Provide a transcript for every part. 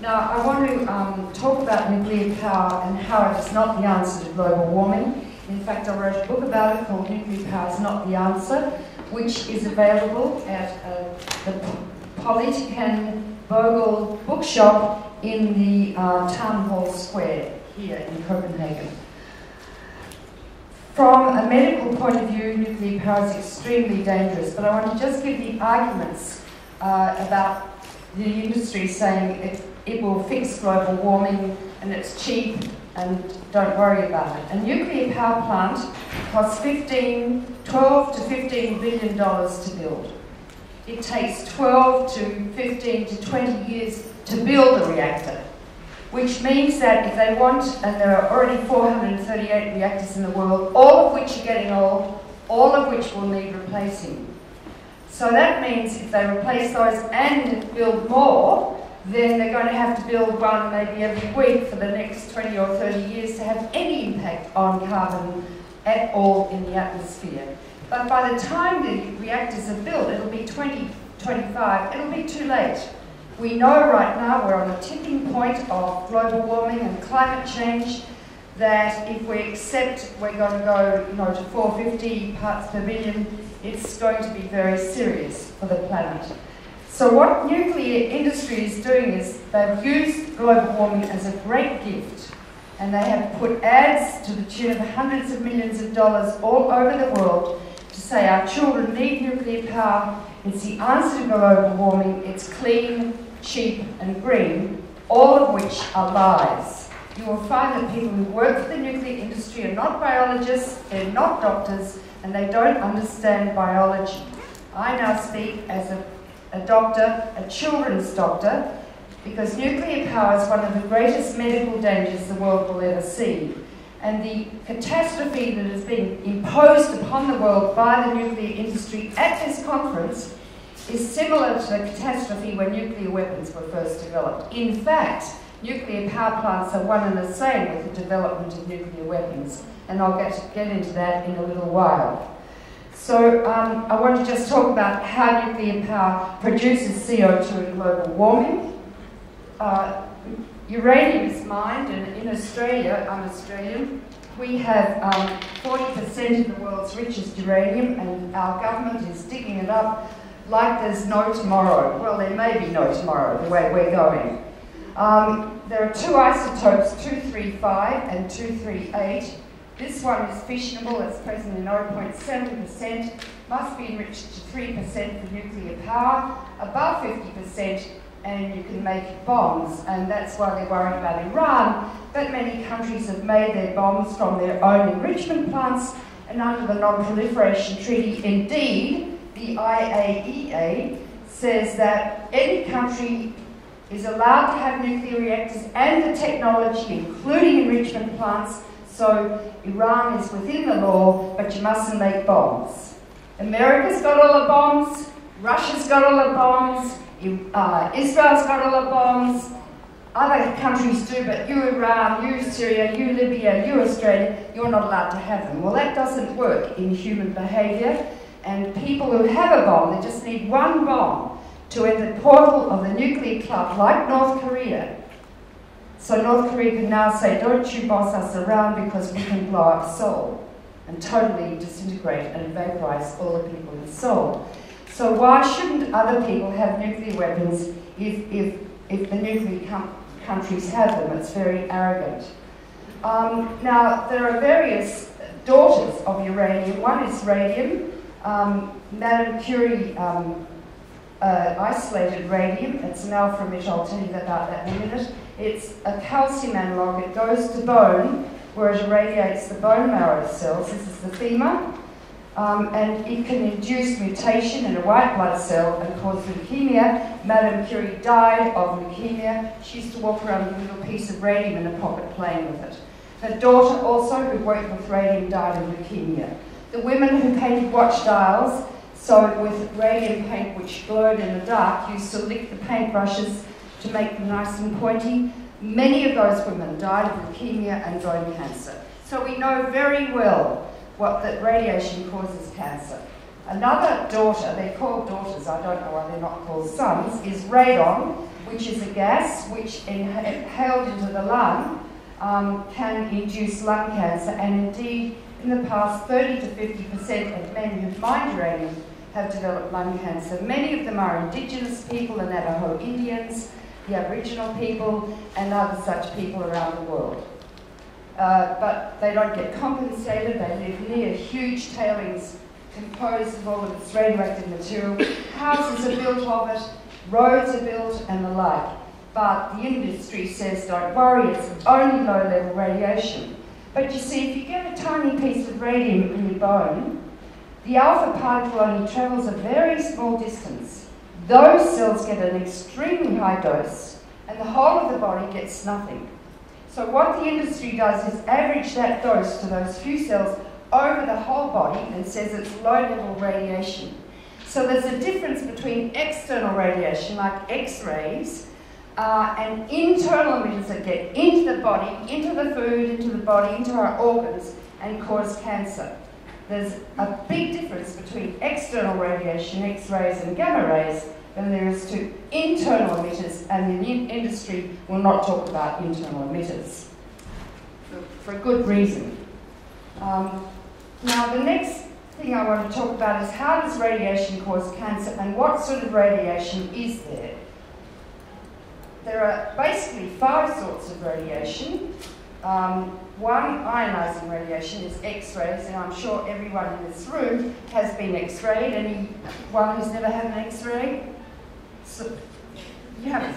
Now, I want to talk about nuclear power and how it is not the answer to global warming. In fact, I wrote a book about it called Nuclear Power is Not the Answer, which is available at the Politikan Bogle bookshop in the Town Hall Square here in Copenhagen. From a medical point of view, nuclear power is extremely dangerous, but I want to just give the arguments about the industry saying it will fix global warming and it's cheap and don't worry about it. A nuclear power plant costs $12 to $15 billion to build. It takes 12 to 15 to 20 years to build a reactor, which means that if they want, and there are already 438 reactors in the world, all of which are getting old, all of which will need replacing. So that means if they replace those and build more, then they're going to have to build one maybe every week for the next 20 or 30 years to have any impact on carbon at all in the atmosphere. But by the time the reactors are built, it'll be 2025, it'll be too late. We know right now we're on a tipping point of global warming and climate change, that if we accept we're going to go to 450 parts per billion, it's going to be very serious for the planet. So what nuclear industry is doing is they've used global warming as a great gift, and they have put ads to the tune of hundreds of millions of dollars all over the world to say our children need nuclear power, it's the answer to global warming, it's clean, cheap and green, all of which are lies. You will find that people who work for the nuclear industry are not biologists, they're not doctors, and they don't understand biology. I now speak as a doctor, a children's doctor, because nuclear power is one of the greatest medical dangers the world will ever see. And the catastrophe that is being imposed upon the world by the nuclear industry at this conference is similar to the catastrophe when nuclear weapons were first developed. In fact, nuclear power plants are one and the same with the development of nuclear weapons, and I'll get into that in a little while. So I want to just talk about how nuclear power produces CO2 and global warming. Uranium is mined, and in Australia, I'm Australian, we have 40% of the world's richest uranium, and our government is digging it up like there's no tomorrow. Well, there may be no tomorrow, the way we're going. There are two isotopes, 235 and 238. This one is fissionable, it's present in 0.7%, must be enriched to 3% for nuclear power, above 50%, and you can make bombs, and that's why they're worried about Iran. But many countries have made their bombs from their own enrichment plants, and under the non-proliferation treaty, indeed, the IAEA says that any country is allowed to have nuclear reactors and the technology, including enrichment plants. So Iran is within the law, but you mustn't make bombs. America's got all the bombs, Russia's got all the bombs, Israel's got all the bombs, other countries do, but you Iran, you Syria, you Libya, you Australia, you're not allowed to have them. Well, that doesn't work in human behaviour, and people who have a bomb, they just need one bomb to enter the portal of the nuclear club, like North Korea. So North Korea can now say, don't you boss us around because we can blow up Seoul and totally disintegrate and vaporize all the people in Seoul. So why shouldn't other people have nuclear weapons if the nuclear countries have them? It's very arrogant. Now, there are various daughters of uranium. One is radium. Madame Curie isolated radium. It's an alpha emitter. I'll tell you about that in a minute. It's a calcium analogue. It goes to bone, where it irradiates the bone marrow cells. This is the femur. And it can induce mutation in a white blood cell and cause leukemia. Madame Curie died of leukemia. She used to walk around with a little piece of radium in her pocket playing with it. Her daughter also, who worked with radium, died of leukemia. The women who painted watch dials, so with radium paint which glowed in the dark, used to lick the paintbrushes to make them nice and pointy. Many of those women died of leukemia and bone cancer. So we know very well that radiation causes cancer. Another daughter, they're called daughters, I don't know why they're not called sons, is radon. which is a gas which, inhaled into the lung, can induce lung cancer, and indeed, in the past, 30 to 50% of men who've mined uranium have developed lung cancer. Many of them are indigenous people, the Navajo Indians, the Aboriginal people, and other such people around the world. But they don't get compensated. They live near huge tailings composed of all of this radioactive material. Houses are built of it, roads are built, and the like. But the industry says, don't worry, it's only low-level radiation. But you see, if you get a tiny piece of radium in your bone, the alpha particle only travels a very small distance. Those cells get an extremely high dose, and the whole of the body gets nothing. So what the industry does is average that dose to those few cells over the whole body and says it's low-level radiation. So there's a difference between external radiation, like X-rays, and internal emitters that get into the body, into the food, into the body, into our organs, and cause cancer. There's a big difference between external radiation, X-rays and gamma rays, than there is to internal emitters, and the industry will not talk about internal emitters for a good reason. Now, the next thing I want to talk about is how does radiation cause cancer, and what sort of radiation is there? There are basically 5 sorts of radiation. One, ionizing radiation, is X-rays, and I'm sure everyone in this room has been X-rayed. Anyone who's never had an X-ray? So, you haven't?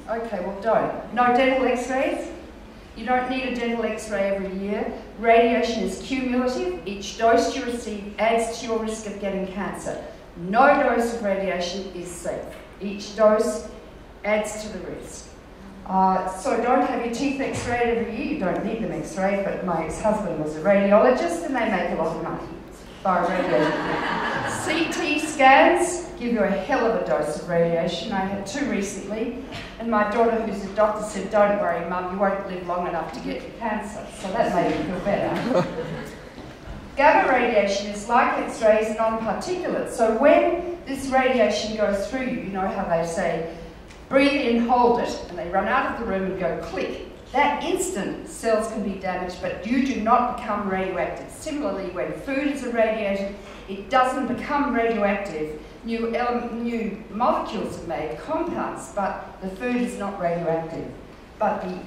Okay, well don't. No dental X-rays? You don't need a dental X-ray every year. Radiation is cumulative. Each dose you receive adds to your risk of getting cancer. No dose of radiation is safe. Each dose adds to the risk. So don't have your teeth X-rayed every year. You don't need them X-rayed, but my ex-husband was a radiologist and they make a lot of money by radiation. CT scans give you a hell of a dose of radiation. I had 2 recently, and my daughter, who's a doctor, said, don't worry, Mum, you won't live long enough to get your cancer. So that made me feel better. Gamma radiation is like X-rays, non-particulate. So when this radiation goes through you, you know how they say, breathe in, hold it, and they run out of the room and go click. That instant, cells can be damaged, but you do not become radioactive. Similarly, when food is irradiated, it doesn't become radioactive. New molecules are made, compounds, but the food is not radioactive. But the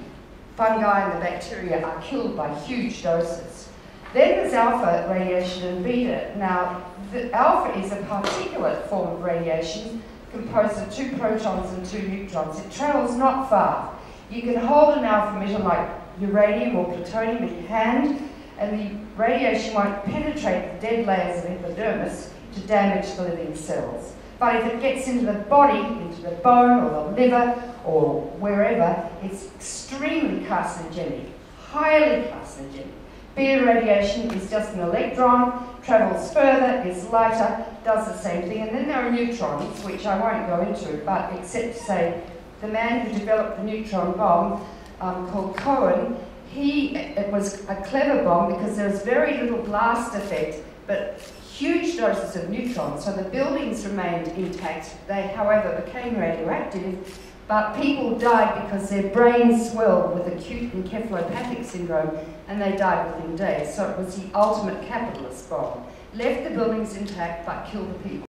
fungi and the bacteria are killed by huge doses. Then there's alpha radiation and beta. Now, the alpha is a particulate form of radiation composed of 2 protons and 2 neutrons. It travels not far. You can hold an alpha emitter like uranium or plutonium in your hand, and the radiation won't penetrate the dead layers of epidermis to damage the living cells. But if it gets into the body, into the bone or the liver or wherever, it's extremely carcinogenic, highly carcinogenic. Beta radiation is just an electron, travels further, is lighter, does the same thing. And then there are neutrons, which I won't go into, but except to say the man who developed the neutron bomb, called Cohen, it was a clever bomb because there was very little blast effect, but huge doses of neutrons, so the buildings remained intact. They, however, became radioactive, but people died because their brains swelled with acute encephalopathic syndrome, and they died within days. So it was the ultimate capitalist bomb. Left the buildings intact, but killed the people.